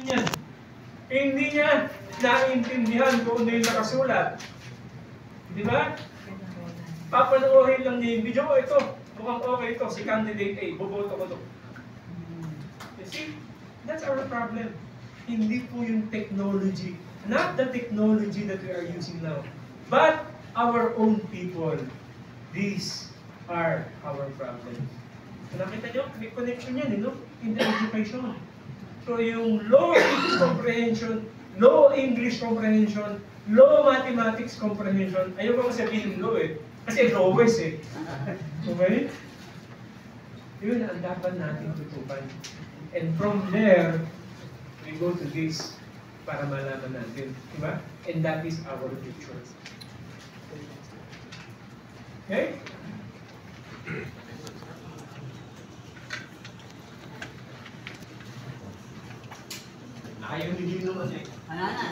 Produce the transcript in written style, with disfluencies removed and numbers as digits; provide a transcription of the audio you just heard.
niyan. Hindi niya naiintindihan kung ano yung nakasulat. Di ba? Papanoorin lang niya yung video. Oh, ito, mukhang okay ito, si candidate A, boboto ko to. You see? That's our problem. Hindi po yung technology. Not the technology that we are using now. But our own people. These are our problems. So, nakita nyo, may connection yan, no? In the education. So yung low English comprehension, low English comprehension, low mathematics comprehension, ayaw ko sabihin low eh. Kasi lowest eh. Okay? Yun ang dapat natin tutupan. And from there, we go to this para malaman natin. Diba? And that is our future. Okay? Ayaw ni Gino kasi. Wala na.